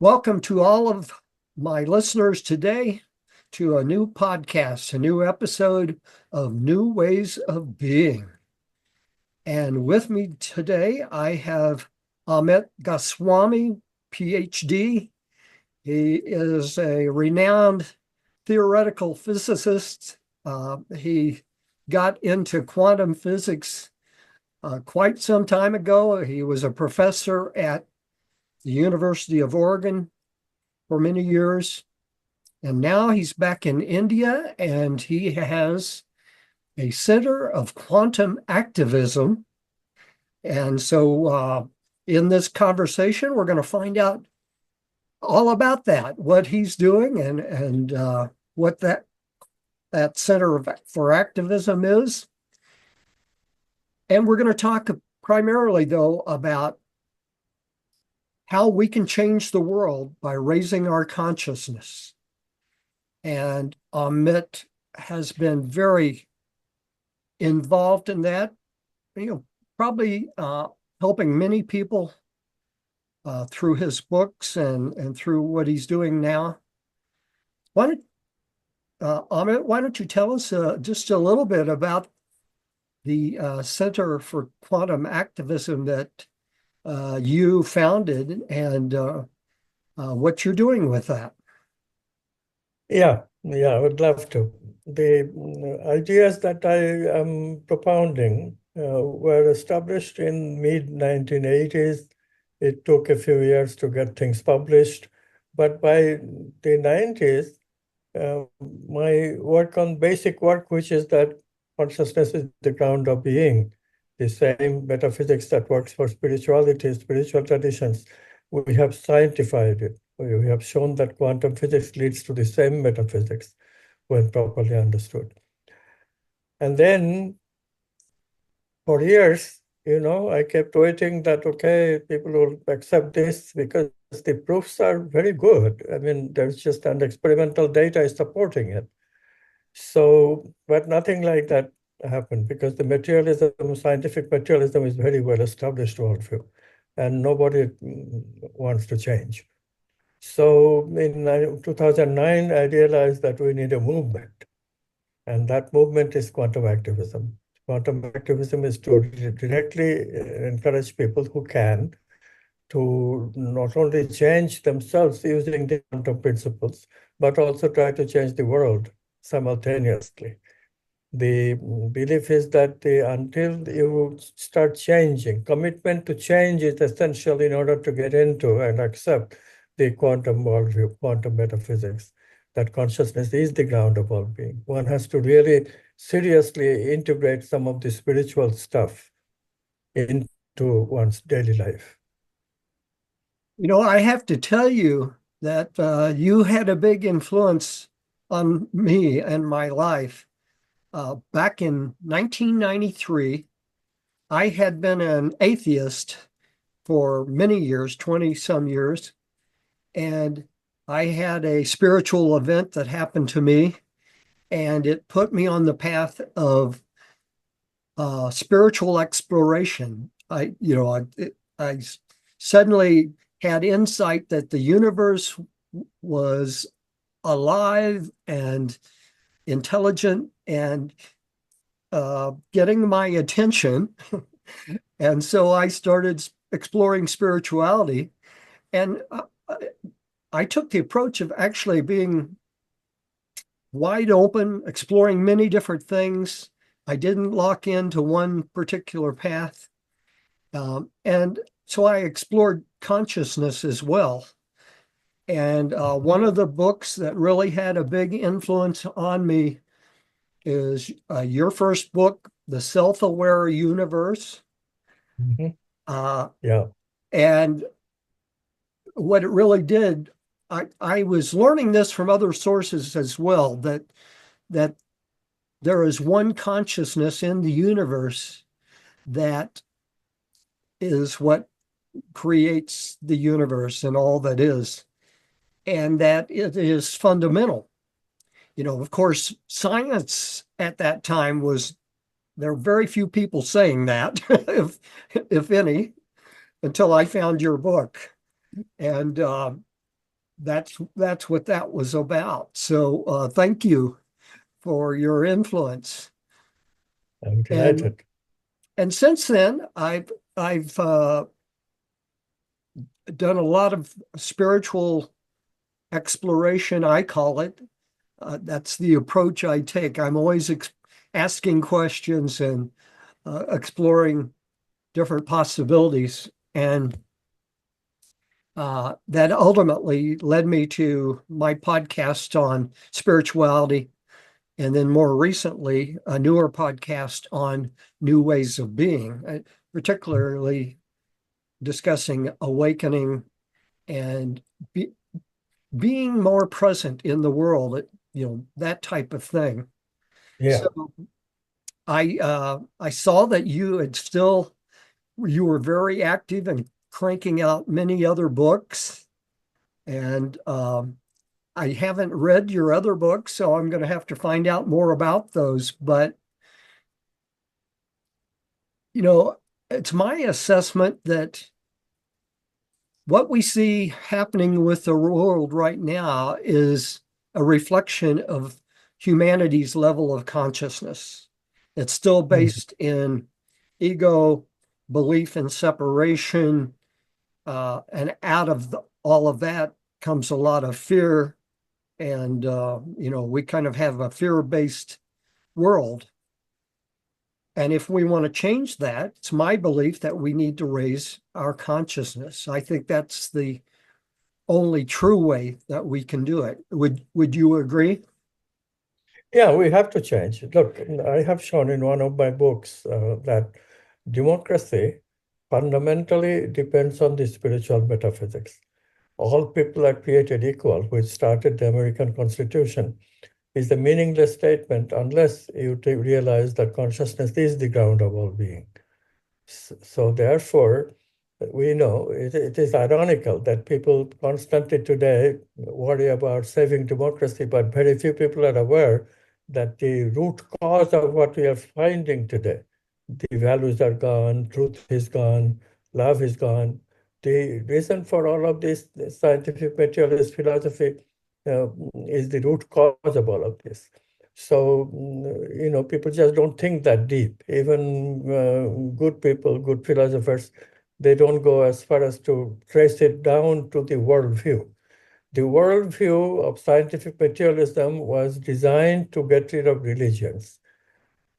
Welcome to all of my listeners today to a new podcast, a new episode of New Ways of Being. And with me today, I have Amit Goswami, PhD. He is a renowned theoretical physicist. He got into quantum physics quite some time ago. He was a professor at the University of Oregon for many years. And now he's back in India and he has a Center of Quantum Activism. And so in this conversation, we're going to find out all about that, what he's doing and what that Center for Activism is. And we're going to talk primarily, though, about how we can change the world by raising our consciousness. And Amit has been very involved in that, probably helping many people through his books and through what he's doing now. Amit, why don't you tell us just a little bit about the Center for Quantum Activism that you founded and what you're doing with that? Yeah, I would love to. The ideas that I am propounding were established in mid-1980s. It took a few years to get things published, but by the 90s, my work on basic work, which is that consciousness is the ground of being, the same metaphysics that works for spirituality, spiritual traditions, we have scientified it. We have shown that quantum physics leads to the same metaphysics when properly understood. And then for years, I kept waiting that, okay, people will accept this because the proofs are very good. I mean, there's just an experimental data is supporting it. So, but nothing like that happened because the materialism, scientific materialism is very well established worldview, and nobody wants to change. So in 2009, I realized that we need a movement, and that movement is quantum activism. Quantum activism is to directly encourage people who can to not only change themselves using the quantum principles, but also try to change the world simultaneously. The belief is that until you start changing, commitment to change is essential in order to get into and accept the quantum worldview, quantum metaphysics, that consciousness is the ground of all being. One has to really seriously integrate some of the spiritual stuff into one's daily life. I have to tell you that you had a big influence on me and my life. Back in 1993, I had been an atheist for many years, 20 some years, and I had a spiritual event that happened to me, and it put me on the path of spiritual exploration. I suddenly had insight that the universe was alive and intelligent and getting my attention. And so I started exploring spirituality. And I took the approach of actually being wide open, exploring many different things. I didn't lock into one particular path. And so I explored consciousness as well. And one of the books that really had a big influence on me is your first book, The Self-Aware Universe. Mhm. Uh, Yeah. and what it really did, I was learning this from other sources as well, that there is one consciousness in the universe that is what creates the universe and all that is, and that it is fundamental. Of course, science at that time was, there were very few people saying that, if any, until I found your book. And that's what that was about. So thank you for your influence. I'm And delighted. and since then, I've done a lot of spiritual exploration, I call it. That's the approach I take. I'm always asking questions and exploring different possibilities. And that ultimately led me to my podcast on spirituality. And then more recently, a newer podcast on new ways of being, particularly discussing awakening and be, being more present in the world, that type of thing. Yeah. So I saw that you were very active and cranking out many other books, and I haven't read your other books, so I'm going to have to find out more about those. But it's my assessment that what we see happening with the world right now is a reflection of humanity's level of consciousness. It's still Mhm. based in ego, belief in separation, and out of all of that comes a lot of fear. And, we kind of have a fear-based world. And if we want to change that, it's my belief that we need to raise our consciousness. I think that's the only true way that we can do it. Would you agree? Yeah, we have to change. Look, I have shown in one of my books that democracy fundamentally depends on the spiritual metaphysics. All people are created equal, which started the American Constitution, is a meaningless statement unless you realize that consciousness is the ground of all being. So therefore, we know it is ironical that people constantly today worry about saving democracy, but very few people are aware that the root cause of what we are finding today, the values are gone, truth is gone, love is gone. The reason for all of this scientific materialist philosophy uh, is the root cause of all of this. So, people just don't think that deep. Even good people, good philosophers, they don't go as far as to trace it down to the worldview. The worldview of scientific materialism was designed to get rid of religions.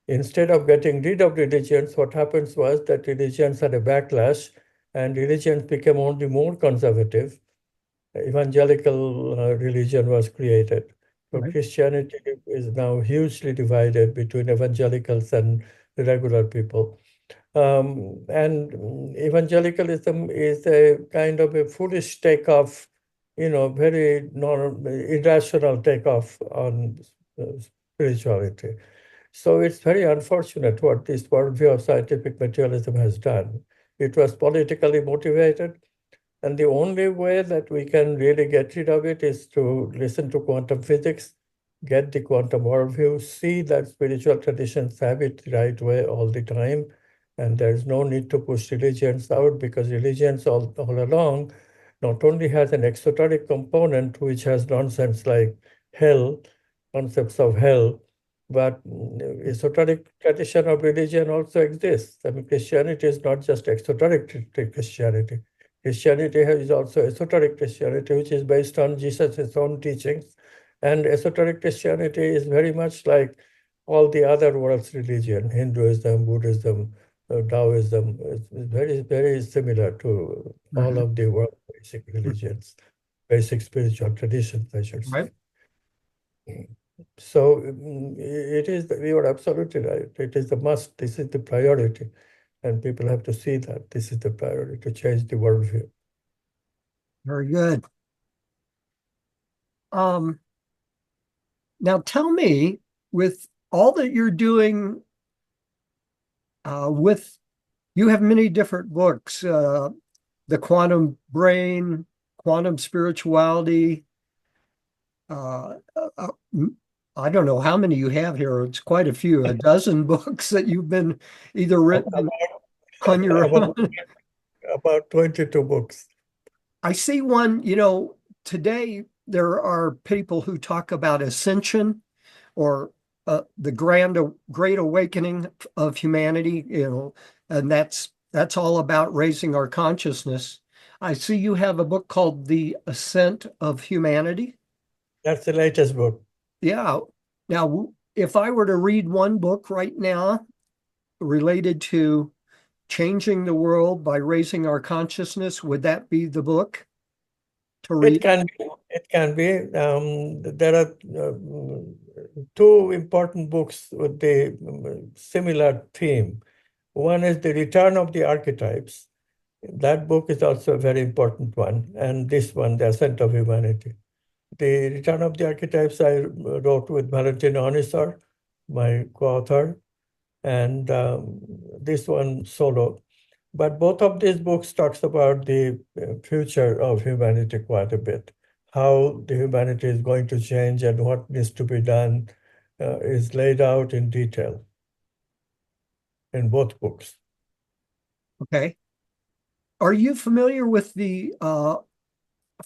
Instead of getting rid of religions, what happens was that religions had a backlash and religions became only more conservative. Evangelical religion was created. So Right. Christianity is now hugely divided between evangelicals and regular people. And evangelicalism is a kind of a foolish takeoff, very irrational takeoff on uh, spirituality. So it's very unfortunate what this worldview of scientific materialism has done. It was politically motivated, and the only way that we can really get rid of it is to listen to quantum physics, get the quantum worldview, see that spiritual traditions have it the right way all the time. And there's no need to push religions out because religions all along not only has an exoteric component, which has nonsense like hell, concepts of hell, but esoteric tradition of religion also exists. I mean, Christianity is not just exoteric Christianity. Christianity is also esoteric Christianity, which is based on Jesus' own teachings. And esoteric Christianity is very much like all the other world's religion, Hinduism, Buddhism, Taoism. It's very, very similar to all Mhm. of the world basic religions, basic spiritual traditions, I should say. Right. So it is, you are absolutely right. It is a must. This is the priority. And people have to see that this is the priority to change the worldview. Very good. Um, Now tell me, with all that you're doing, with you have many different books, The Quantum Brain, Quantum Spirituality. Uh, uh, uh, I don't know how many you have here. It's quite a few, a dozen books that you've been either written on your About, own. about 22 books. I see one, today there are people who talk about ascension or the great awakening of humanity, and that's all about raising our consciousness. I see you have a book called The Ascent of Humanity. That's the latest book. Yeah. Now, if I were to read one book right now related to changing the world by raising our consciousness, would that be the book to It read? can be. It can be. There are two important books with the similar theme. One is The Return of the Archetypes. That book is also a very important one. And this one, The Ascent of Humanity. The Return of the Archetypes I wrote with Valentin Onisar, my co-author, and this one solo. But both of these books talks about the future of humanity quite a bit, how the humanity is going to change and what needs to be done is laid out in detail in both books. Okay. Are you familiar with the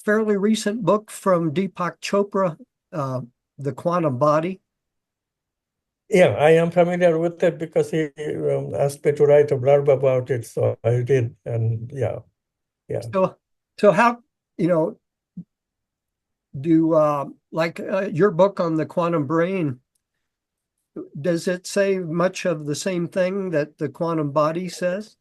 fairly recent book from Deepak Chopra, The Quantum Body? Yeah, I am familiar with it because he asked me to write a blurb about it, so I did, and yeah. So how, you know, do like your book on the quantum brain, does it say much of the same thing that the quantum body says?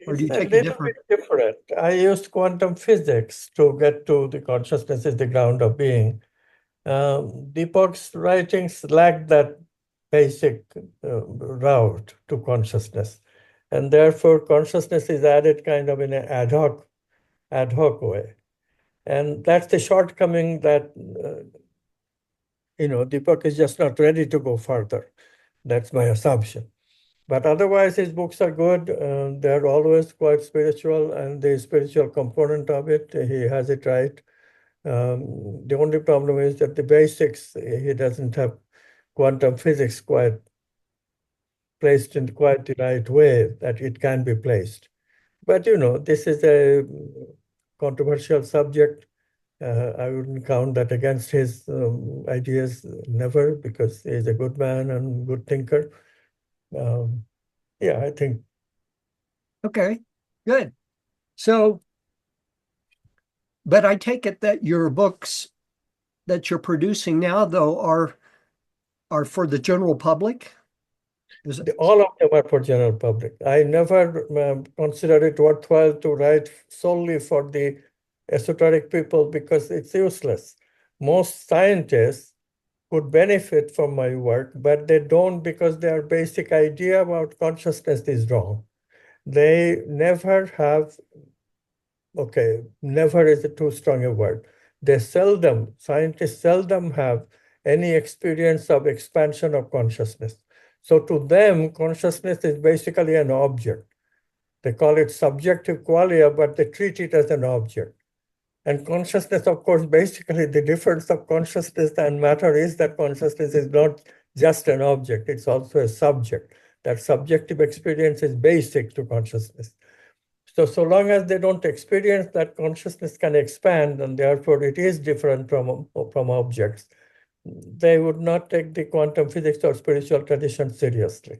Or do It's you a take a little bit different? different. I used quantum physics to get to the consciousness is the ground of being. Deepak's writings lack that basic route to consciousness. And therefore, consciousness is added kind of in an ad hoc way. And that's the shortcoming that, Deepak is just not ready to go further. That's my assumption. But otherwise, his books are good. They're always quite spiritual, and the spiritual component of it, he has it right. The only problem is that the basics, he doesn't have quantum physics quite placed in quite the right way that it can be placed. But this is a controversial subject. I wouldn't count that against his ideas, never, because he's a good man and good thinker. Yeah, I think. Okay, good. So, but I take it that your books that you're producing now, though, are for the general public? Is it? All of them are for general public. I never consider it worthwhile to write solely for the esoteric people because it's useless. Most scientists could benefit from my work, but they don't because their basic idea about consciousness is wrong. They never have, okay, never is too strong a word. Scientists seldom have any experience of expansion of consciousness. So to them, consciousness is basically an object. They call it subjective qualia, but they treat it as an object. And consciousness, of course, basically the difference of consciousness and matter is that consciousness is not just an object, it's also a subject. That subjective experience is basic to consciousness. So long as they don't experience that consciousness can expand, and therefore it is different from objects, they would not take the quantum physics or spiritual tradition seriously.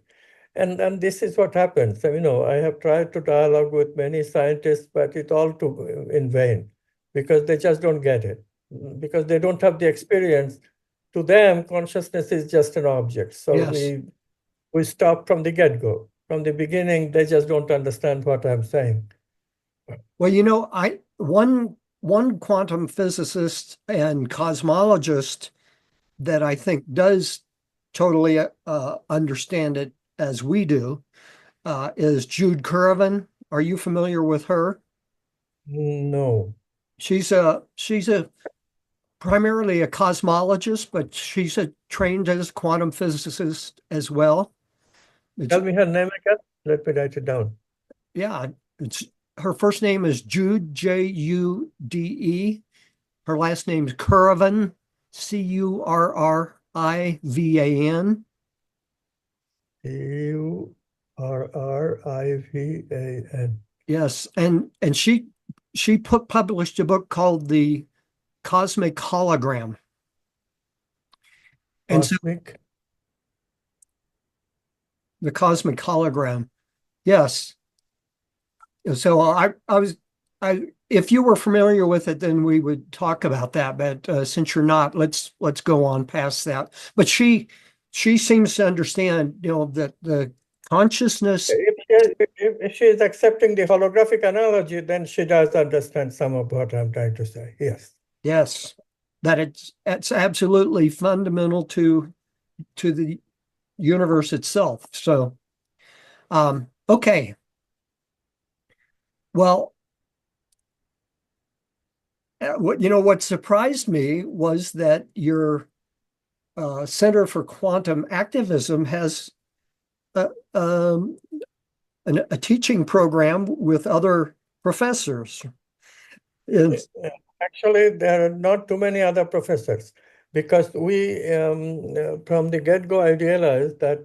And this is what happens. So, I have tried to dialogue with many scientists, but it's all in vain because they just don't get it, because they don't have the experience. To them, consciousness is just an object. So Yes. we stop from the get-go. From the beginning, they just don't understand what I'm saying. Well, one quantum physicist and cosmologist that I think does totally understand it as we do is Jude Currivan. Are you familiar with her? No. She's a primarily a cosmologist, but she's a trained as quantum physicist as well. It's Tell me her name again. Let me write it down. yeah, it's her first name is Jude, Jude. Her last name is Currivan, Currivan. Currivan. Yes, and she published a book called The cosmic hologram. And so Cosmic. the cosmic hologram, yes. So if you were familiar with it, then we would talk about that. But since you're not, let's go on past that. But she seems to understand, that the consciousness. If she is accepting the holographic analogy, then she does understand some of what I'm trying to say. Yes. Yes, that it's absolutely fundamental to the universe itself. So, okay. Well, what surprised me was that your Center for Quantum Activism has a, um, a teaching program with other professors. And Actually, there are not too many other professors because we, from the get-go, I realized that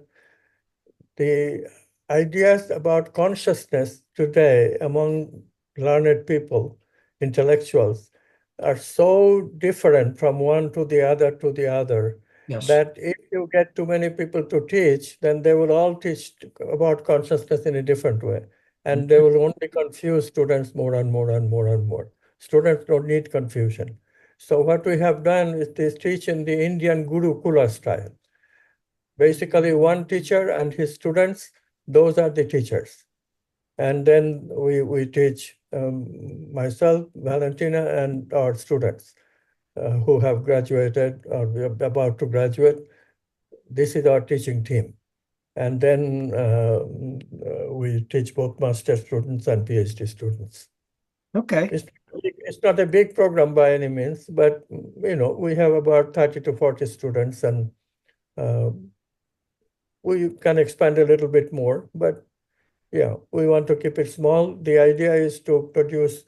the ideas about consciousness today among learned people, intellectuals, are so different from one to the other yes, that if you get too many people to teach, then they will all teach about consciousness in a different way. And they will only confuse students more and more and more and more. Students don't need confusion. So what we have done is teach in the Indian Gurukula style. Basically, one teacher and his students, those are the teachers. And then we teach myself, Valentina, and our students who have graduated or we are about to graduate. This is our teaching team. And then we teach both master students and PhD students. okay, It's not a big program by any means, but we have about 30 to 40 students, and we can expand a little bit more, but yeah, we want to keep it small. The idea is to produce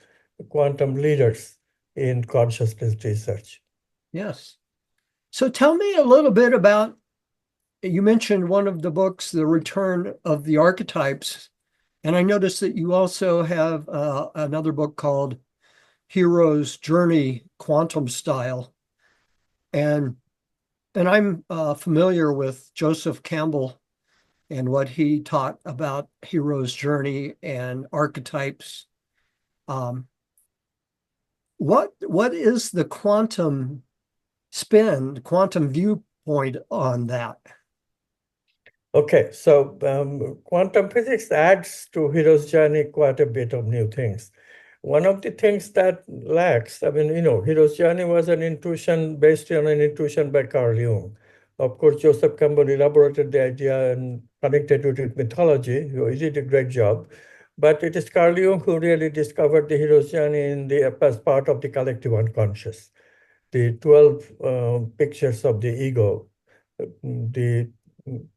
quantum leaders in consciousness research. yes. So tell me a little bit about. You mentioned one of the books, The Return of the Archetypes, and I noticed that you also have another book called Hero's Journey, Quantum Style, and I'm familiar with Joseph Campbell and what he taught about hero's journey and archetypes. Um, what is the quantum spin, quantum viewpoint on that? Okay, so quantum physics adds to Hero's Journey quite a bit of new things. One of the things that lacks, Hero's Journey was an intuition based on an intuition by Carl Jung. Of course, Joseph Campbell elaborated the idea and connected it with mythology. He did a great job. But it is Carl Jung who really discovered the hero's journey as part of the collective unconscious. The 12 pictures of the ego, the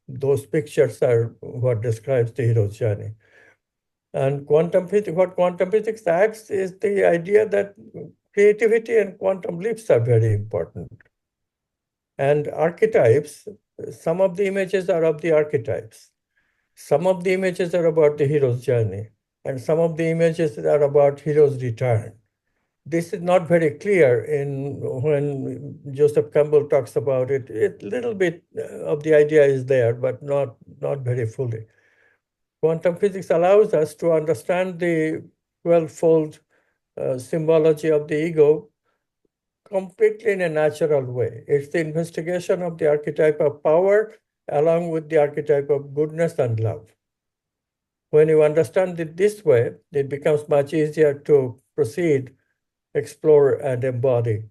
those pictures are what describes the hero's journey. And what quantum physics adds is the idea that creativity and quantum leaps are very important. And archetypes, some of the images are of the archetypes. Some of the images are about the hero's journey, and some of the images are about hero's return. This is not very clear when Joseph Campbell talks about it. A little bit of the idea is there, but not very fully. Quantum physics allows us to understand the 12-fold symbology of the ego completely in a natural way. It's the investigation of the archetype of power along with the archetype of goodness and love. When you understand it this way, it becomes much easier to proceed, explore, and embody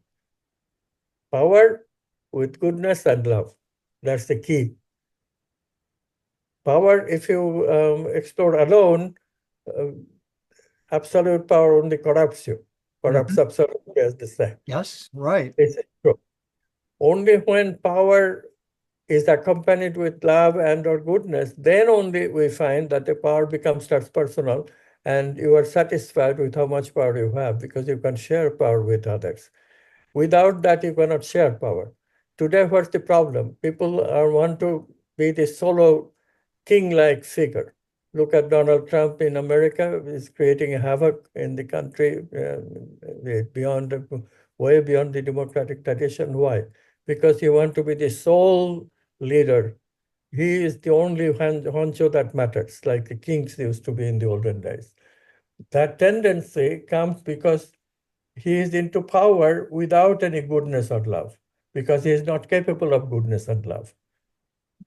power with goodness and love. That's the key. Power, if you explore alone, uh, absolute power only corrupts you, corrupts Mhm. absolutely, as they say. Yes, right. This is true. Only when power is accompanied with love and or goodness, then only we find that the power becomes transpersonal and you are satisfied with how much power you have because you can share power with others. Without that, you cannot share power. Today, what's the problem? People want to be the solo king-like figure. Look at Donald Trump in America, is creating havoc in the country beyond way beyond the democratic tradition. Why? Because you want to be the sole leader. He is the only honcho that matters, like the kings used to be in the olden days. That tendency comes because he is into power without any goodness or love, because he is not capable of goodness and love.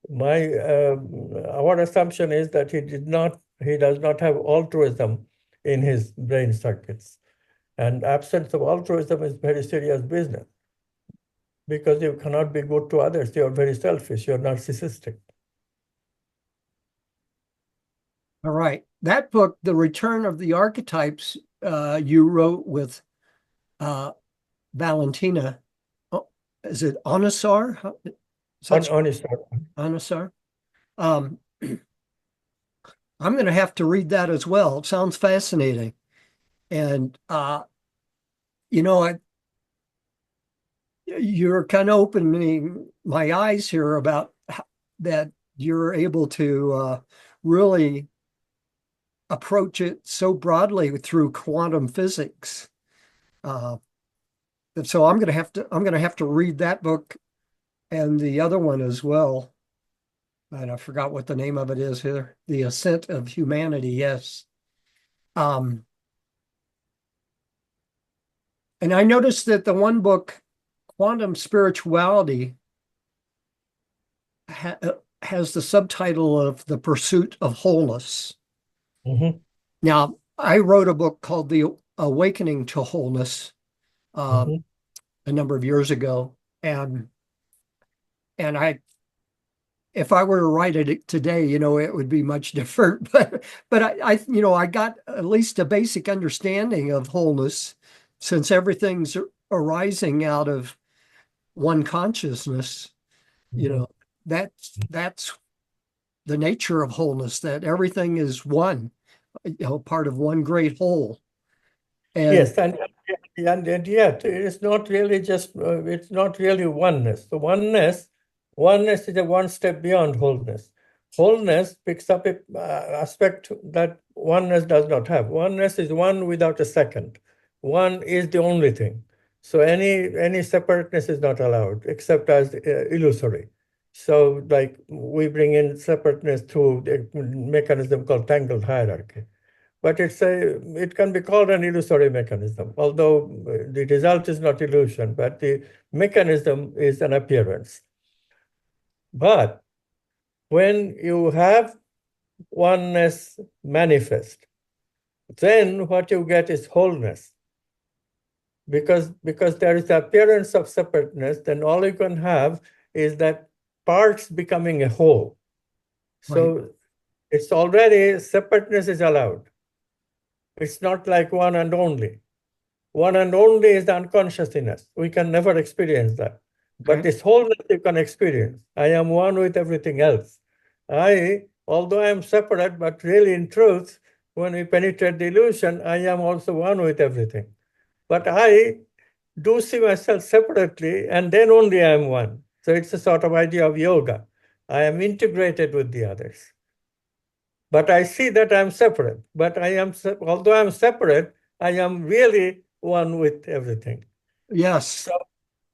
Our assumption is that he does not have altruism in his brain circuits. And absence of altruism is very serious business, because you cannot be good to others. You're very selfish, you're narcissistic. All right. That book, The Return of the Archetypes, you wrote with Valentina. Oh, is it Anasar? Honest. Anasar? I'm going to have to read that as well. It sounds fascinating. And, you know, you're kind of opening my eyes here about that you're able to really approach it so broadly through quantum physics. And so I'm going to have to read that book and the other one as well. And I forgot what the name of it is here. The Ascent of Humanity. Yes. And I noticed that the one book, Quantum Spirituality, has the subtitle of The Pursuit of Wholeness. Mm-hmm. Now, I wrote a book called The Awakening to Wholeness Mm-hmm. a number of years ago. And I, if I were to write it today, you know, it would be much different. But you know, I got at least a basic understanding of wholeness, since everything's arising out of one consciousness. You Mm-hmm. know, that's the nature of wholeness, that everything is one, you know, part of one great whole. And Yes, and yet it is not really just it's not really oneness. The oneness is a one step beyond wholeness. Wholeness picks up a aspect that oneness does not have. Oneness is one without a second. One is the only thing. So any separateness is not allowed except as illusory. So like we bring in separateness through a mechanism called tangled hierarchy. But it can be called an illusory mechanism, although the result is not illusion, but the mechanism is an appearance. But when you have oneness manifest, then what you get is wholeness. Because there is the appearance of separateness, then all you can have is that parts becoming a whole. So right, it's already separateness is allowed. It's not like one and only. One and only is the unconsciousness. We can never experience that. But okay, this wholeness you can experience. I am one with everything else. Although I am separate, but really in truth, when we penetrate the illusion, I am also one with everything. But I do see myself separately, and then only I am one. So it's a sort of idea of yoga. I am integrated with the others. But I see that I'm separate. But although I'm separate, I am really one with everything. yes, So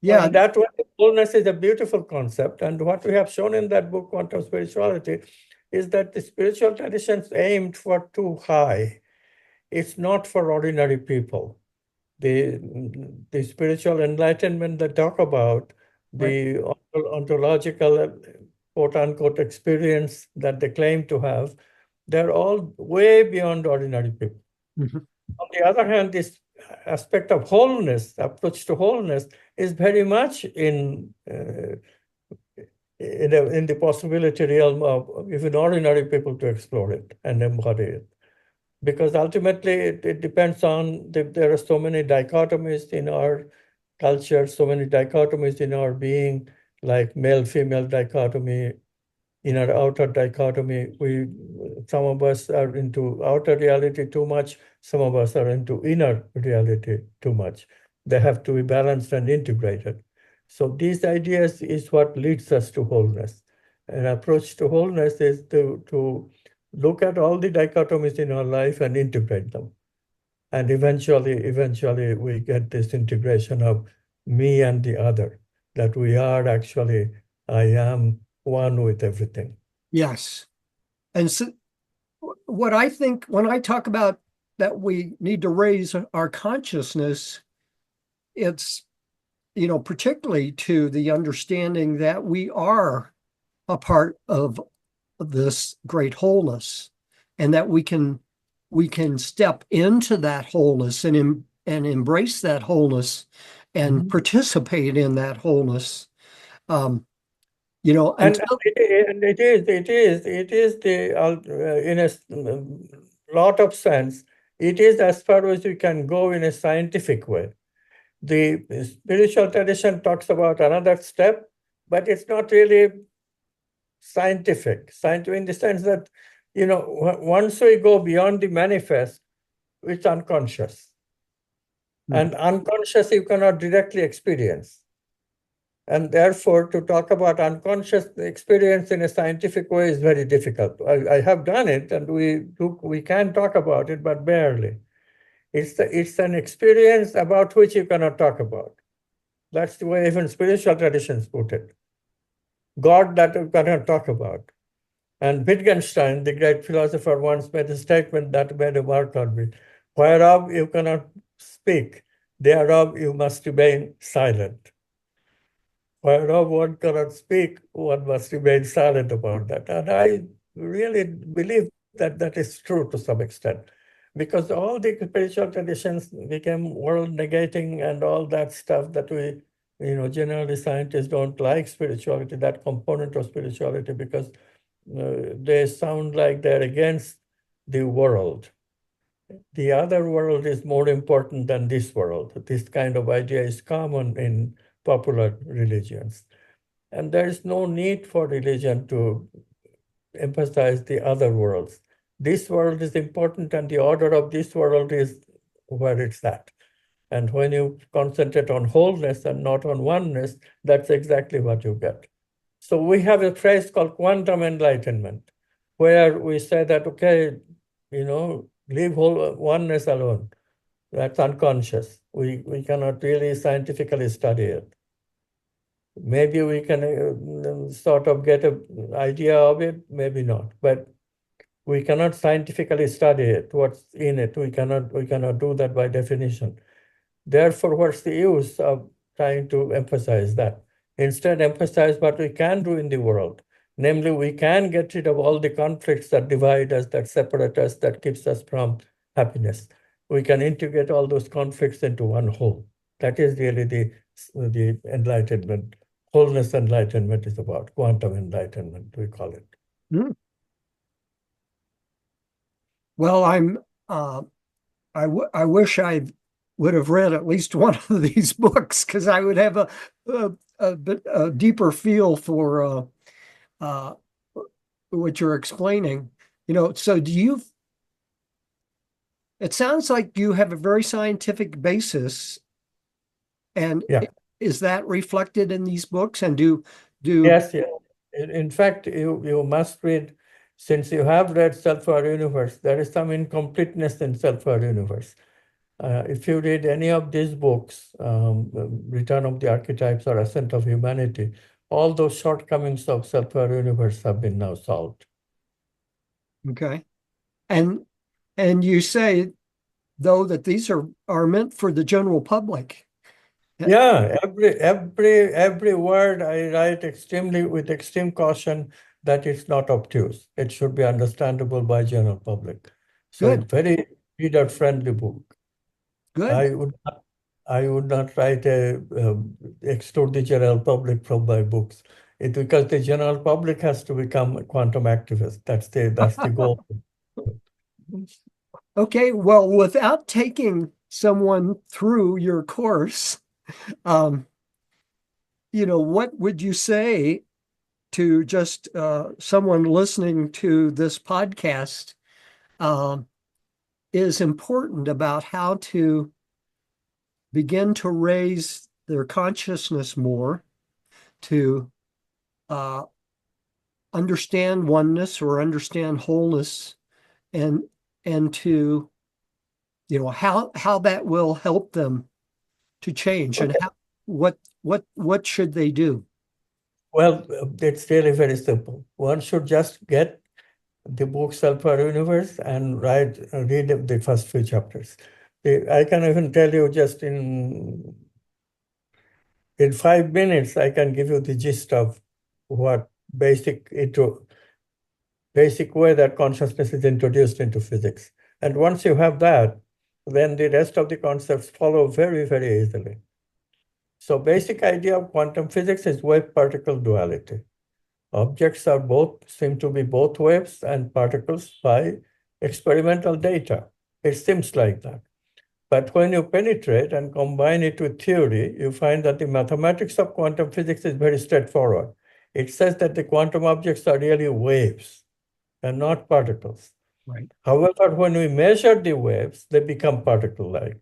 yeah, in that way, wholeness is a beautiful concept. And what we have shown in that book, Quantum Spirituality, is that the spiritual traditions aimed for too high. It's not for ordinary people. The spiritual enlightenment they talk about, right. the ontological quote unquote experience that they claim to have, they're all way beyond ordinary people. Mhm. On the other hand, this aspect of wholeness, approach to wholeness, is very much in the possibility realm of even ordinary people to explore it and embody it. Because ultimately, it depends on there are so many dichotomies in our culture, so many dichotomies in our being, like male-female dichotomy, inner outer dichotomy. Some of us are into outer reality too much, some of us are into inner reality too much. They have to be balanced and integrated. So these ideas is what leads us to wholeness. An approach to wholeness is to look at all the dichotomies in our life and integrate them. And eventually we get this integration of me and the other, that we are actually, I am one with everything. Yes. And so what I think when I talk about that we need to raise our consciousness, it's, particularly to the understanding that we are a part of this great wholeness and that we can step into that wholeness and embrace that wholeness and participate in that wholeness. Um, And until it is the in a lot of sense, it is as far as you can go in a scientific way. The spiritual tradition talks about another step, but it's not really scientific. Scientific in the sense that, once we go beyond the manifest, it's unconscious. And unconscious you cannot directly experience. And therefore, to talk about unconscious experience in a scientific way is very difficult. I have done it, and we can talk about it, but barely. It's an experience about which you cannot talk about. That's the way even spiritual traditions put it. God that you cannot talk about. And Wittgenstein, the great philosopher, once made a statement that made a mark on me: whereof you cannot speak, thereof you must remain silent. Whereof one cannot speak, one must remain silent about that. And I really believe that that is true to some extent, because all the spiritual traditions became world negating and all that stuff that we, generally scientists don't like spirituality, that component of spirituality, because they sound like they're against the world. The other world is more important than this world. This kind of idea is common in popular religions. And there is no need for religion to emphasize the other worlds. This world is important, and the order of this world is where it's at. And when you concentrate on wholeness and not on oneness, that's exactly what you get. So we have a phrase called quantum enlightenment, where we say that, okay, leave whole oneness alone. That's unconscious. We cannot really scientifically study it. Maybe we can sort of get an idea of it, maybe not. But we cannot scientifically study it, what's in it. We cannot do that by definition. Therefore, what's the use of trying to emphasize that? Instead, emphasize what we can do in the world. Namely, we can get rid of all the conflicts that divide us, that separate us, that keeps us from happiness. We can integrate all those conflicts into one whole. That is really the enlightenment. Wholeness enlightenment is about quantum enlightenment, we call it. Hmm. Well, uh, I wish I would have read at least one of these books because I would have a bit a deeper feel for uh, what you're explaining. So it sounds like you have a very scientific basis, and Yeah. is that reflected in these books? And do Yes, yes. In fact, you must read, since you have read Self-Aware Universe, there is some incompleteness in Self-Aware Universe. If you read any of these books, Return of the Archetypes or Ascent of Humanity, all those shortcomings of Self-Aware Universe have been now solved. okay, and you say though that these are meant for the general public. Yeah, every word I write with extreme caution that it's not obtuse. It should be understandable by general public. So it's Good, very reader-friendly book. good. I would I would not write exclude the general public from my books. Because the general public has to become a quantum activist. That's the goal. Okay, well, without taking someone through your course, um, what would you say to just someone listening to this podcast um, is important about how to begin to raise their consciousness more, to uh, understand oneness or understand wholeness, and to how that will help them to change, and Okay. what should they do? Well, it's really very simple. One should just get the book Sulfur Universe and read the first few chapters. I can even tell you just in 5 minutes, I can give you the gist of what basic way that consciousness is introduced into physics. And once you have that, then the rest of the concepts follow very, very easily. So basic idea of quantum physics is wave-particle duality. Objects seem to be both waves and particles by experimental data. It seems like that. But when you penetrate and combine it with theory, you find that the mathematics of quantum physics is very straightforward. It says that the quantum objects are really waves and not particles. Right. However, when we measure the waves, they become particle-like.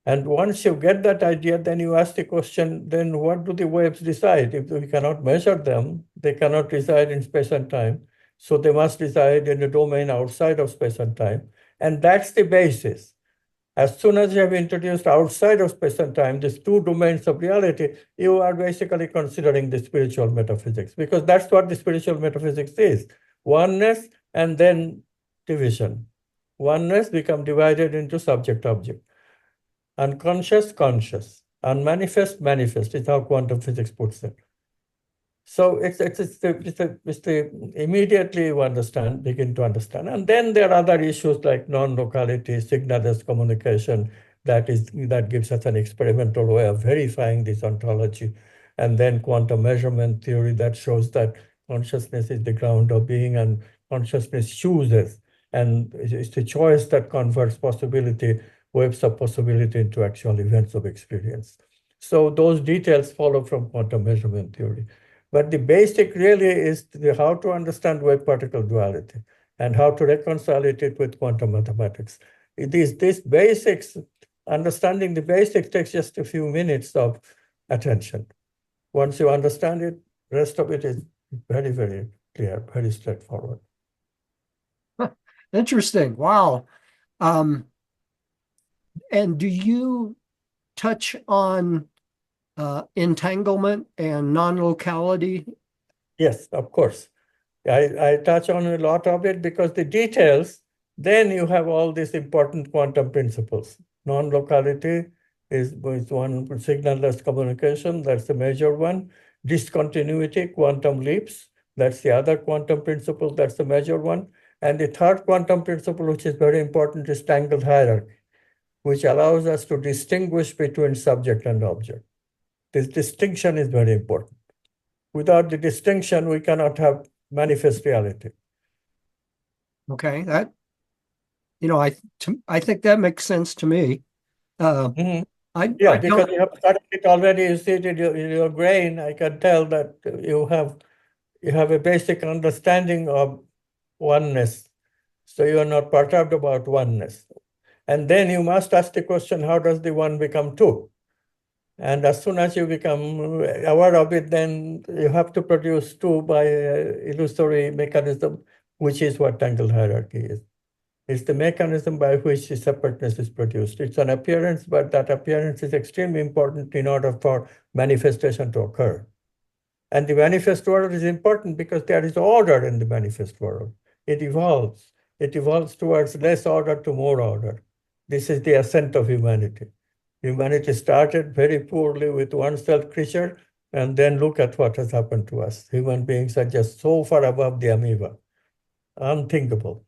And once you get that idea, then you ask the question, then what do the waves decide? If we cannot measure them, they cannot reside in space and time. So they must reside in a domain outside of space and time. And that's the basis. As soon as you have introduced outside of space and time, these two domains of reality, you are basically considering the spiritual metaphysics, because that's what the spiritual metaphysics is. Oneness and then division. Oneness become divided into subject-object. Unconscious, conscious. Unmanifest, manifest is how quantum physics puts it. So immediately you begin to understand. And then there are other issues like non-locality, signalless communication, that gives us an experimental way of verifying this ontology. And then quantum measurement theory that shows that consciousness is the ground of being and consciousness chooses. And it's the choice that converts waves of possibility into actual events of experience. So those details follow from quantum measurement theory. But the basic really is how to understand wave-particle duality and how to reconcile it with quantum mathematics. These basics, understanding the basics takes just a few minutes of attention. Once you understand it, rest of it is very, very clear, very straightforward. Interesting. Wow. Um, and do you touch on entanglement and non-locality? Yes, of course. I touch on a lot of it because the details, then you have all these important quantum principles. Non-locality is one, signal-less communication, that's the major one. Discontinuity, quantum leaps, that's the other quantum principle, that's the major one. And the third quantum principle, which is very important, is tangled hierarchy, which allows us to distinguish between subject and object. This distinction is very important. Without the distinction, we cannot have manifest reality. Okay, I think that makes sense to me. Mhm. I Yeah, I because don't. you have studied it already, you see it in your brain. I can tell that you have a basic understanding of oneness. So you are not perturbed about oneness. And then you must ask the question, how does the one become two? And as soon as you become aware of it, then you have to produce two by illusory mechanism, which is what tangled hierarchy is. It's the mechanism by which the separateness is produced. It's an appearance, but that appearance is extremely important in order for manifestation to occur. And the manifest world is important because there is order in the manifest world. It evolves. It evolves towards less order to more order. This is the ascent of humanity. Humanity started very poorly with one-celled creature, and then look at what has happened to us. Human beings are just so far above the amoeba. Unthinkable.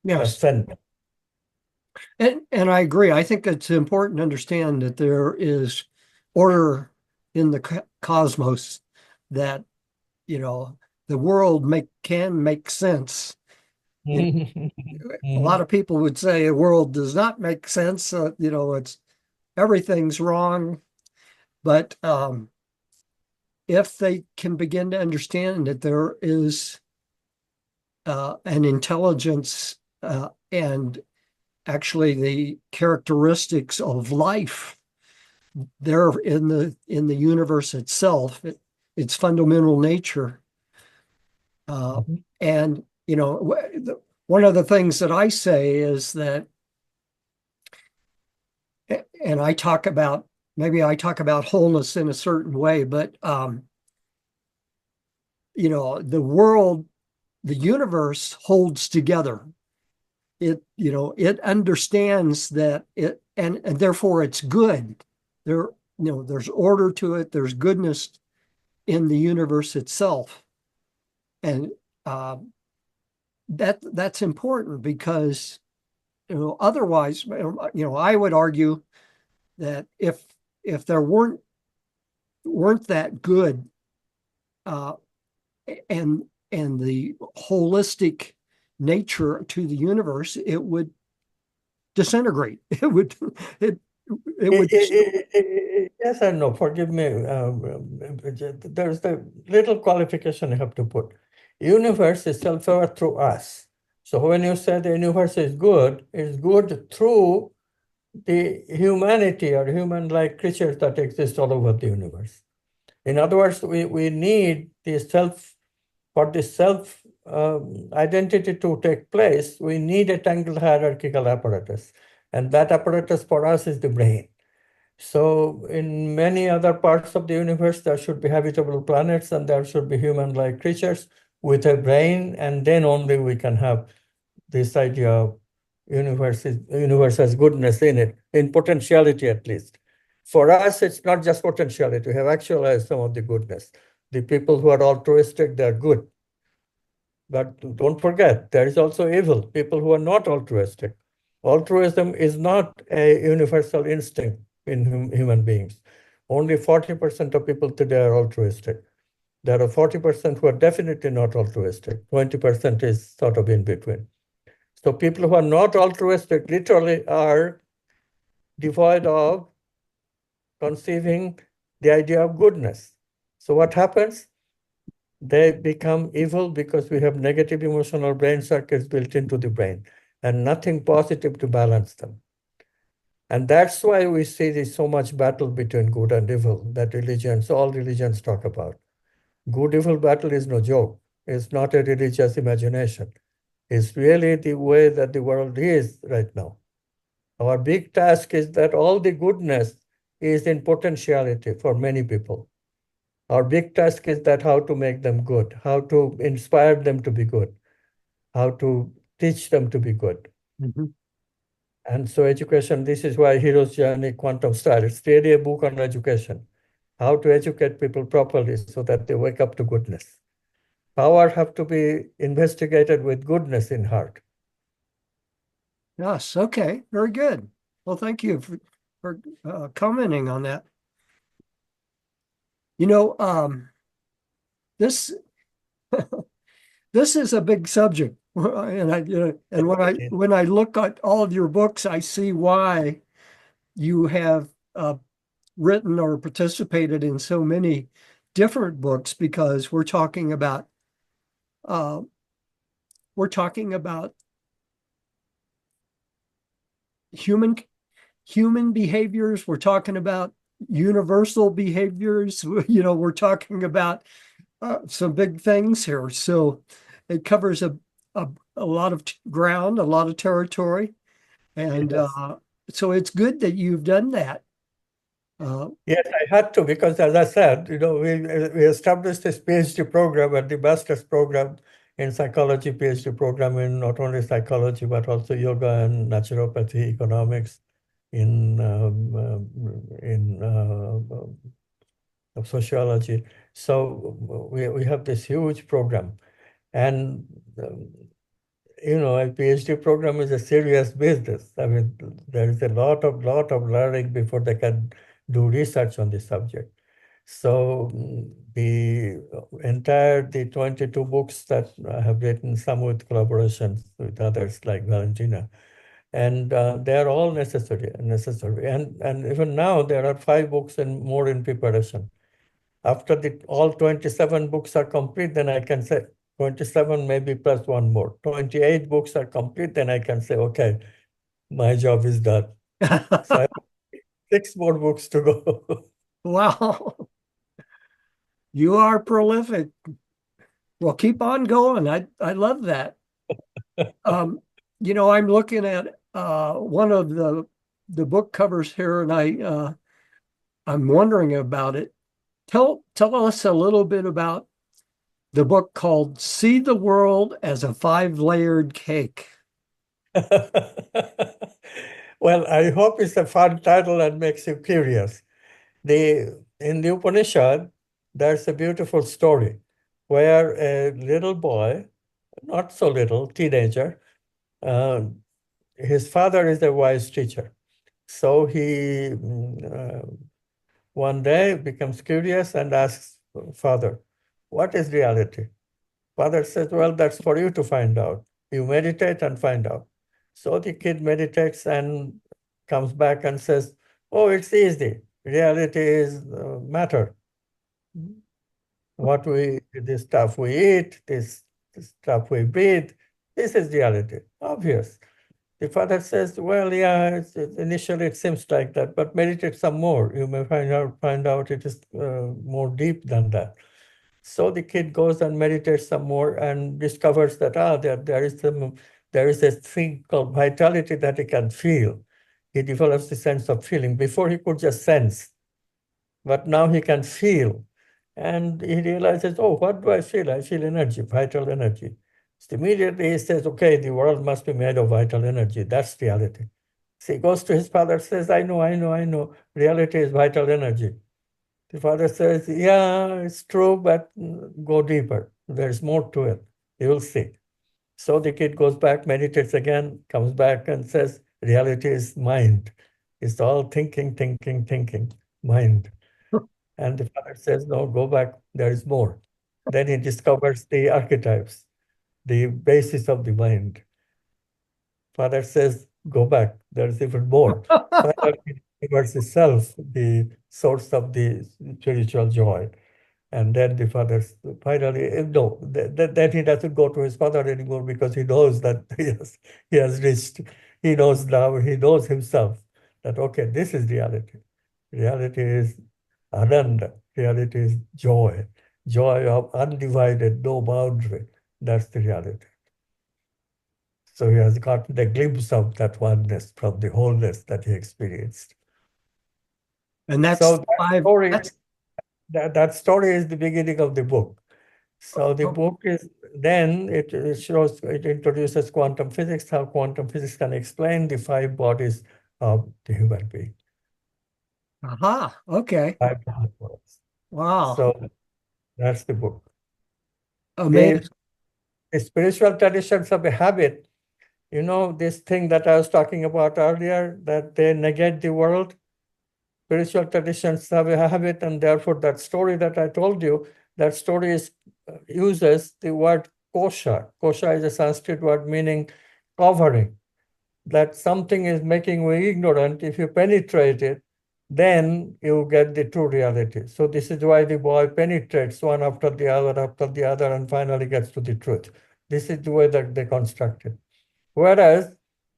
Yes, Ascent. and I agree. I think it's important to understand that there is order in the cosmos, that the world can make sense. You A lot of people would say a world does not make sense. It's everything's wrong. But if they can begin to understand that there is an intelligence and actually the characteristics of life there in the universe itself, its fundamental nature, and one of the things that I say is that and I talk about, maybe I talk about wholeness in a certain way, but the world, the universe holds together. It understands that and therefore it's good. There's order to it, there's goodness in the universe itself. And uh, that's important because otherwise, I would argue that if there weren't that good, uh, and the holistic nature to the universe, it would disintegrate. It it would Yes and no. Forgive me. There's the little qualification I have to put. Universe is self-aware through us. So when you say the universe is good, it's good through the humanity or human-like creatures that exist all over the universe. In other words, we need the self, for the self identity to take place, we need a tangled hierarchical apparatus. And that apparatus for us is the brain. So in many other parts of the universe, there should be habitable planets and there should be human-like creatures with a brain, and then only we can have this idea of universe has goodness in it, in potentiality at least. For us, it's not just potentiality. We have actualized some of the goodness. The people who are altruistic, they're good. But don't forget, there is also evil, people who are not altruistic. Altruism is not a universal instinct in human beings. Only 40% of people today are altruistic. There are 40% who are definitely not altruistic. 20% is sort of in between. So people who are not altruistic literally are devoid of conceiving the idea of goodness. So what happens? They become evil because we have negative emotional brain circuits built into the brain and nothing positive to balance them. And that's why we see this so much battle between good and evil that all religions talk about. Good evil battle is no joke. It's not a religious imagination. It's really the way that the world is right now. Our big task is that all the goodness is in potentiality for many people. Our big task is that how to make them good, how to inspire them to be good, how to teach them to be good. Mhm. And so education, this is why Hero's Journey, Quantum Style, it's really a book on education, how to educate people properly so that they wake up to goodness. Power have to be investigated with goodness in heart. Yes, okay, very good. Well, thank you for commenting on that. You know, this this is a big subject, and and when I look at all of your books, I see why you have written or participated in so many different books, because uh, we're talking about human human behaviors. We're talking about universal behaviors. We're talking about some big things here. So it covers a lot of ground, a lot of territory. And Yes. so it's good that you've done that. Yes, I had to because, as I said, we established this PhD program and the master's program in psychology, PhD program in not only psychology but also yoga and naturopathy, economics, in sociology. So we have this huge program, and um, a PhD program is a serious business. I mean, there is a lot of learning before they can do research on the subject. So the 22 books that I have written, some with collaborations with others like Valentina, and they are all necessary. And even now there are 5 books and more in preparation. After all 27 books are complete, then I can say 27 maybe plus one more. 28 books are complete, then I can say, okay, my job is done. So I have 6 more books to go. Wow, you are prolific. Well, keep on going. I love that. Um, I'm looking at one of the book covers here, and I'm wondering about it. Tell us a little bit about the book called "See the World as a Five-Layered Cake." Well, I hope it's a fun title and makes you curious. In the Upanishad, there's a beautiful story where a little boy, not so little, teenager, uh, his father is a wise teacher. So he one day becomes curious and asks father, what is reality? Father says, well, that's for you to find out. You meditate and find out. So the kid meditates and comes back and says, oh, it's easy. Reality is matter. This stuff we eat, this stuff we breathe, this is reality, obvious. The father says, well, yeah, initially it seems like that, but meditate some more. You may find out it is more deep than that. So the kid goes and meditates some more and discovers that there is a thing called vitality that he can feel. He develops the sense of feeling. Before he could just sense, but now he can feel. And he realizes, oh, what do I feel? I feel energy, vital energy. So immediately he says, okay, the world must be made of vital energy. That's reality. So he goes to his father, says, I know. Reality is vital energy. The father says, yeah, it's true, but go deeper. There's more to it. You will see. So the kid goes back, meditates again, comes back and says, reality is mind. It's all thinking, mind. And the father says, no, go back, there is more. Then he discovers the archetypes, the basis of the mind. Father says, go back, there's even more. Finally, he discovers the self, the source of the spiritual joy. And then the father finally, no, then he doesn't go to his father anymore because he knows that he has reached, he knows now, he knows himself that, okay, this is reality. Reality is ananda. Reality is joy, joy of undivided, no boundary. That's the reality. So he has gotten a glimpse of that oneness from the wholeness that he experienced. And that's So the five. That's that story is the beginning of the book. So the oh, book is it introduces quantum physics, how quantum physics can explain the five bodies of the human being, aha. Okay. five bodies. Wow. So that's the book. The, Amazing. the spiritual traditions of a habit, this thing that I was talking about earlier, that they negate the world. Spiritual traditions have a habit, and therefore that story that I told you, that story uses the word kosha. Kosha is a Sanskrit word meaning covering. That something is making you ignorant. If you penetrate it, then you get the true reality. So this is why the boy penetrates one after the other, and finally gets to the truth. This is the way that they construct it. Whereas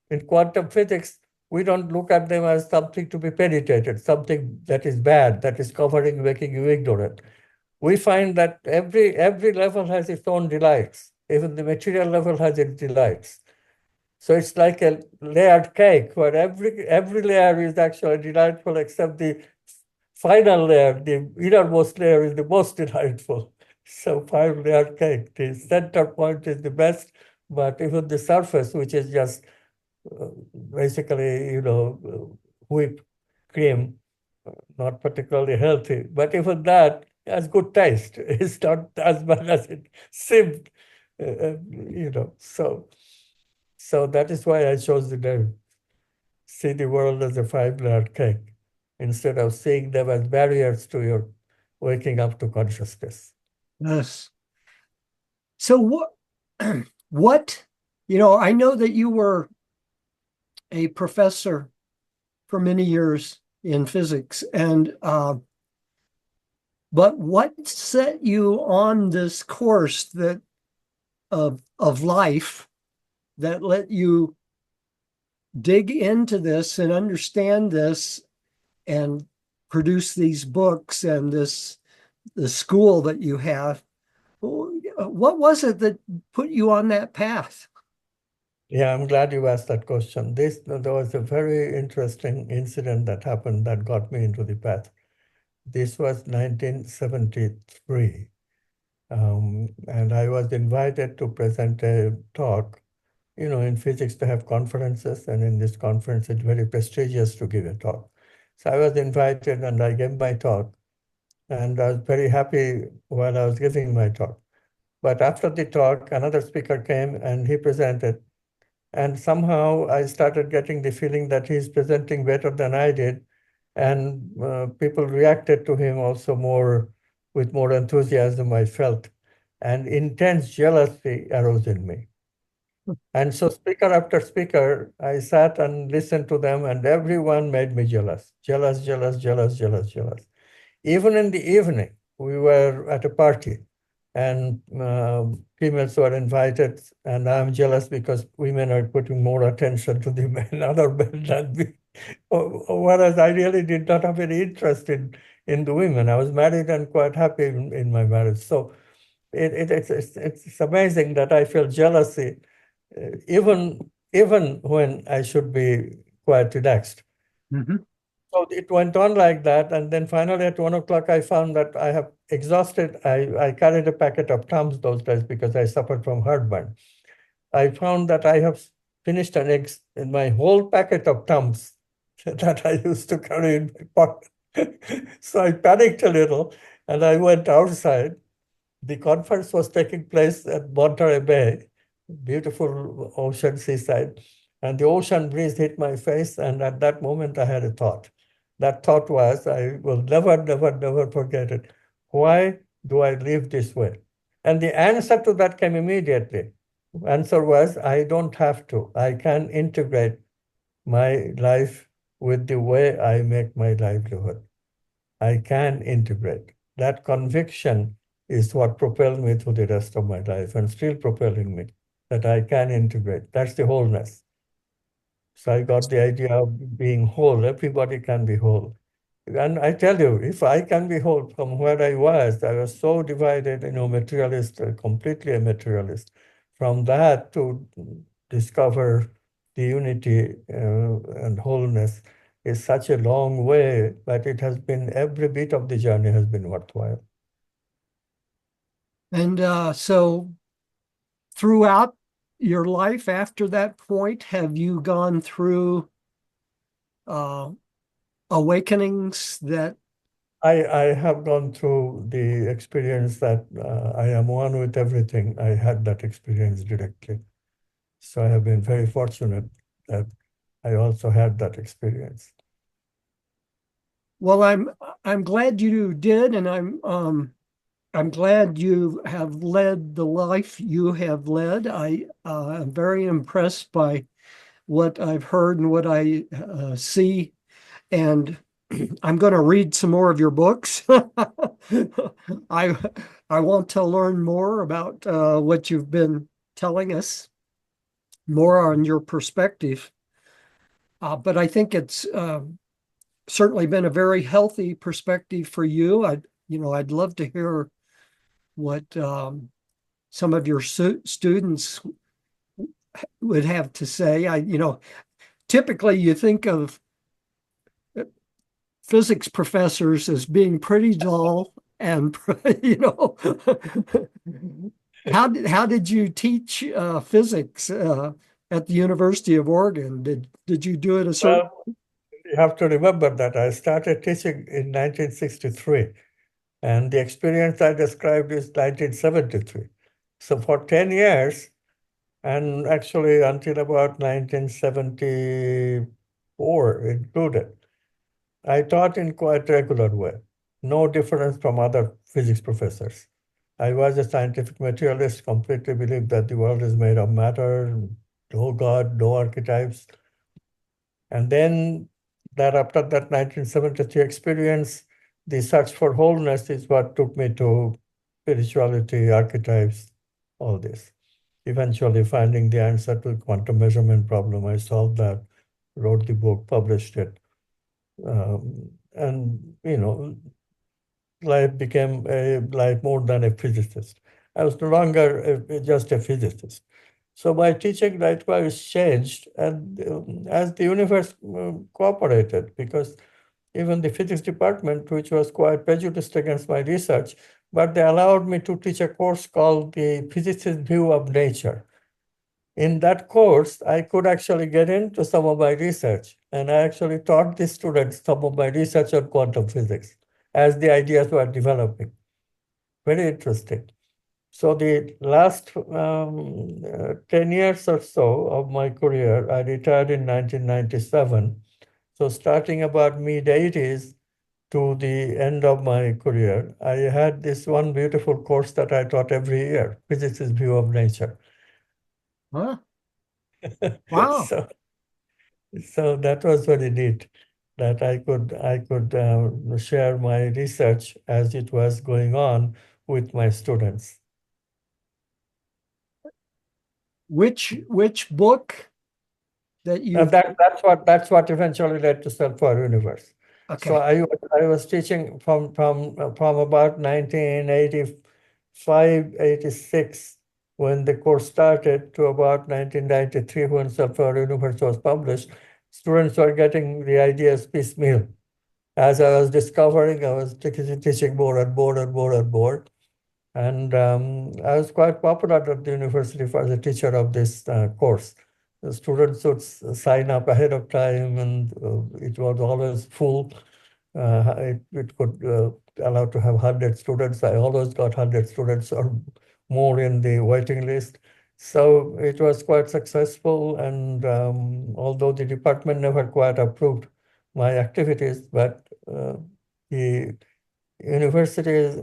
in quantum physics, we don't look at them as something to be penetrated, something that is bad, that is covering, making you ignorant. We find that every level has its own delights. Even the material level has its delights. So it's like a layered cake where every layer is actually delightful except the final layer, the innermost layer is the most delightful. So five-layer cake, the center point is the best, but even the surface, which is just basically, whipped cream, not particularly healthy, but even that has good taste. It's not as bad as it seemed, So that is why I chose the name. See the world as a five-layer cake instead of seeing them as barriers to your waking up to consciousness. Yes. So what, I know that you were a professor for many years in physics, and but what set you on this course of life that let you dig into this and understand this and produce these books and the school that you have? What was it that put you on that path? Yeah, I'm glad you asked that question. There was a very interesting incident that happened that got me into the path. This was 1973, and I was invited to present a talk. You know, in physics, they have conferences, and in this conference, it's very prestigious to give a talk. So I was invited, and I gave my talk, and I was very happy while I was giving my talk. But after the talk, another speaker came, and he presented. And somehow I started getting the feeling that he's presenting better than I did. And people reacted to him also with more enthusiasm, I felt. And intense jealousy arose in me. And so, speaker after speaker, I sat and listened to them, and everyone made me jealous, jealous, jealous, jealous, jealous, jealous. Even in the evening, we were at a party, and females were invited, and I'm jealous because women are putting more attention to the men, other men than me. Whereas I really did not have any interest in the women. I was married and quite happy in my marriage. So it's amazing that I feel jealousy even when I should be quite relaxed. Mhm. So it went on like that, and then finally at 1 o'clock, I found that I have exhausted. I carried a packet of Tums those days because I suffered from heartburn. I found that I have finished in my whole packet of Tums that I used to carry in my pocket. So I panicked a little, and I went outside. The conference was taking place at Monterey Bay, beautiful ocean seaside, and the ocean breeze hit my face. And at that moment, I had a thought. That thought was, I will never, never, never forget it. Why do I live this way? And the answer to that came immediately. Answer was, I don't have to. I can integrate my life with the way I make my livelihood. I can integrate. That conviction is what propelled me through the rest of my life and still propelling me, that I can integrate. That's the wholeness. So I got the idea of being whole. Everybody can be whole. And I tell you, if I can be whole from where I was so divided, materialist, completely a materialist. From that to discover the unity and wholeness is such a long way, but it has been, every bit of the journey has been worthwhile. And so throughout your life after that point, have you gone through uh, awakenings that, I have gone through the experience that I am one with everything. I had that experience directly. So I have been very fortunate that I also had that experience. well, I'm glad you did, and I'm glad you have led the life you have led. I am very impressed by what I've heard and what I see, and I'm going to read some more of your books. I I want to learn more about what you've been telling us, more on your perspective. But I think it's certainly been a very healthy perspective for you. I'd love to hear what some of your students would have to say. Typically you think of physics professors as being pretty dull and how did you teach physics at the University of Oregon? Did you do it a certain? Well, you have to remember that I started teaching in 1963, and the experience I described is 1973. So for 10 years, and actually until about 1974 included, I taught in quite regular way, no difference from other physics professors. I was a scientific materialist, completely believed that the world is made of matter, no God, no archetypes. And then that after that 1973 experience, the search for wholeness is what took me to spirituality, archetypes, all this. Eventually finding the answer to the quantum measurement problem, I solved that, wrote the book, published it. And life became a life more than a physicist. I was no longer just a physicist. So my teaching likewise changed, and as the universe cooperated, because even the physics department, which was quite prejudiced against my research, but they allowed me to teach a course called the Physicist's View of Nature. In that course, I could actually get into some of my research, and I actually taught the students some of my research on quantum physics as the ideas were developing. Very interesting. So the last 10 years or so of my career, I retired in 1997. So starting about mid-80s to the end of my career, I had this one beautiful course that I taught every year, Physics' View of Nature. Huh? Wow. So, so that was very neat that I could share my research as it was going on with my students. Which book that And you've that's what eventually led to Self for Universe. So okay. I was teaching from about 1985, 86 when the course started to about 1993 when Self for Universe was published. Students were getting the ideas piecemeal. As I was discovering, I was teaching more and more and more and more. And I was quite popular at the university as a teacher of this course. The students would sign up ahead of time, and it was always full. It could allow to have 100 students. I always got 100 students or more in the waiting list. So it was quite successful. And although the department never quite approved my activities, but the universities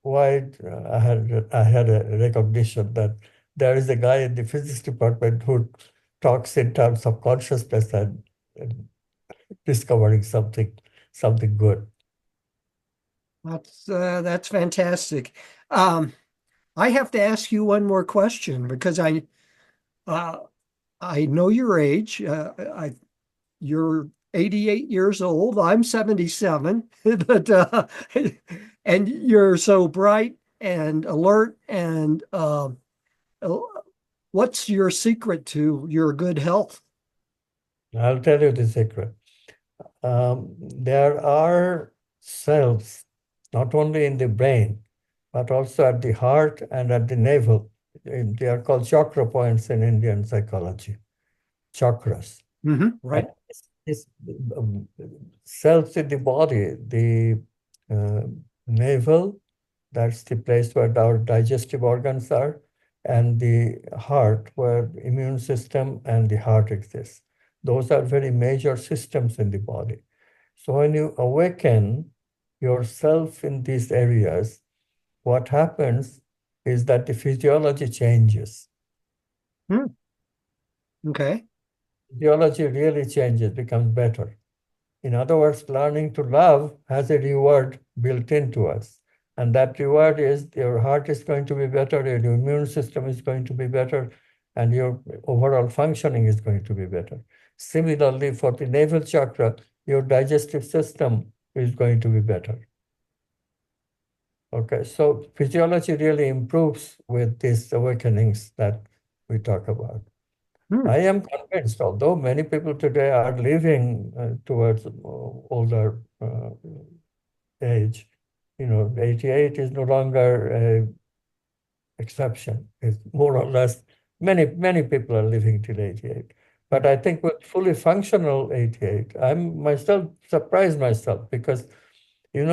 wide, I had a recognition that there is a guy in the physics department who talks in terms of consciousness and discovering something good. That's fantastic. Um, I have to ask you one more question because uh, I know your age. You're 88 years old. I'm 77, but and you're so bright and alert. And what's your secret to your good health? I'll tell you the secret. There are cells not only in the brain, but also at the heart and at the navel. They are called chakra points in Indian psychology, chakras. And Right. this cells in the body, the uh, navel, that's the place where our digestive organs are, and the heart, where the immune system and the heart exist. Those are very major systems in the body. So when you awaken yourself in these areas, what happens is that the physiology changes. Hmm. Okay. Physiology really changes, becomes better. In other words, learning to love has a reward built into us. And that reward is your heart is going to be better, your immune system is going to be better, and your overall functioning is going to be better. Similarly, for the navel chakra, your digestive system is going to be better. Okay, so physiology really improves with these awakenings that we talk about. Hmm. I am convinced, although many people today are living towards older age, 88 is no longer an exception. It's more or less, many people are living till 88. But I think with fully functional 88, I'm myself surprised myself because, in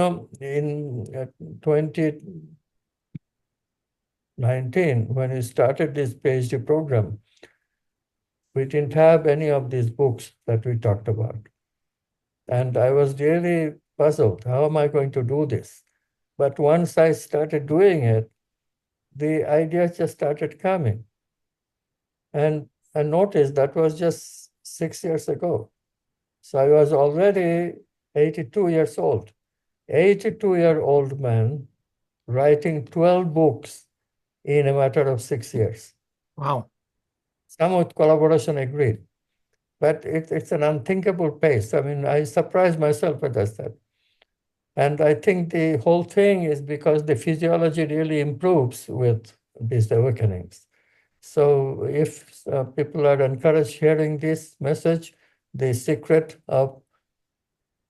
2019, when we started this PhD program, we didn't have any of these books that we talked about. And I was really puzzled. How am I going to do this? But once I started doing it, the ideas just started coming. And I noticed that was just 6 years ago. So I was already 82 years old. 82-year-old man writing 12 books in a matter of 6 years. Wow. Some with collaboration agreed. But it's an unthinkable pace. I mean, I surprised myself when I said. And I think the whole thing is because the physiology really improves with these awakenings. So if people are encouraged hearing this message, the secret of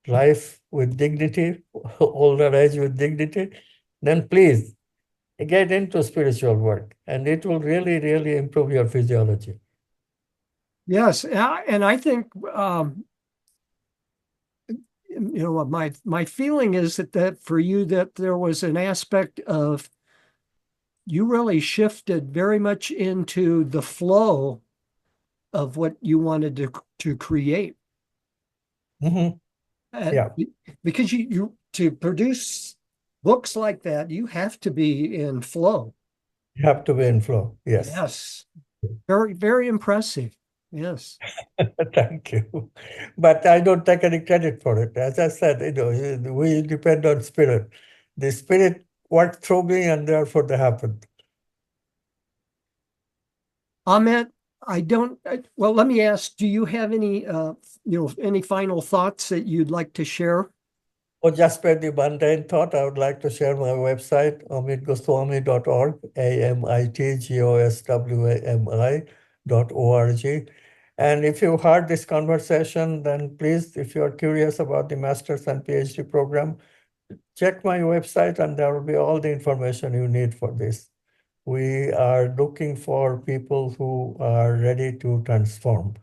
life with dignity, older age with dignity, then please get into spiritual work, and it will really, really improve your physiology. Yes, and I think my feeling is that for you that there was an aspect of you really shifted very much into the flow of what you wanted to create. Mhm. And Yeah, because you to produce books like that, you have to be in flow. you have to be in flow. Yes. Yes. Very, very impressive. Yes. Thank you. But I don't take any credit for it. As I said, we depend on spirit. The spirit worked through me, and therefore they happened. Amit, well, let me ask, do you have any final thoughts that you'd like to share? Or just for the mundane thought, I would like to share my website, amitgoswami.org, amitgoswami.org. And if you heard this conversation, then please, if you are curious about the master's and PhD program, check my website and there will be all the information you need for this. We are looking for people who are ready to transform.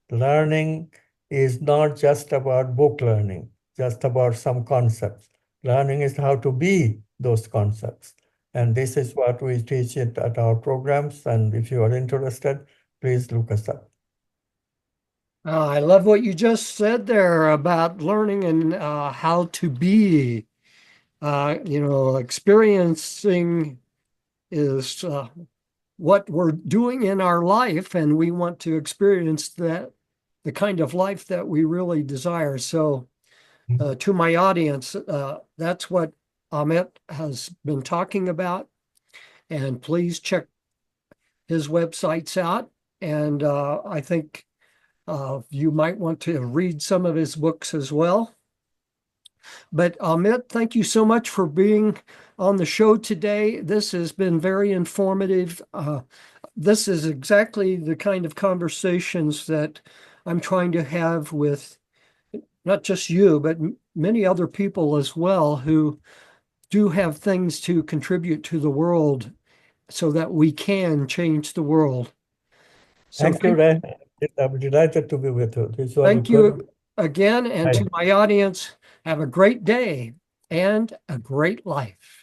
Learning is not just about book learning, just about some concepts. Learning is how to be those concepts. And this is what we teach it at our programs. And if you are interested, please look us up. I love what you just said there about learning and how to be. Experiencing is what we're doing in our life, and we want to experience the kind of life that we really desire. So, to my audience, that's what Amit has been talking about. And please check his websites out. And I think you might want to read some of his books as well. But Amit, thank you so much for being on the show today. This has been very informative. This is exactly the kind of conversations that I'm trying to have with not just you, but many other people as well who do have things to contribute to the world so that we can change the world. So Thank you, Ray. I'm delighted to be with you. This was a thank good. you again. And to my audience, have a great day and a great life.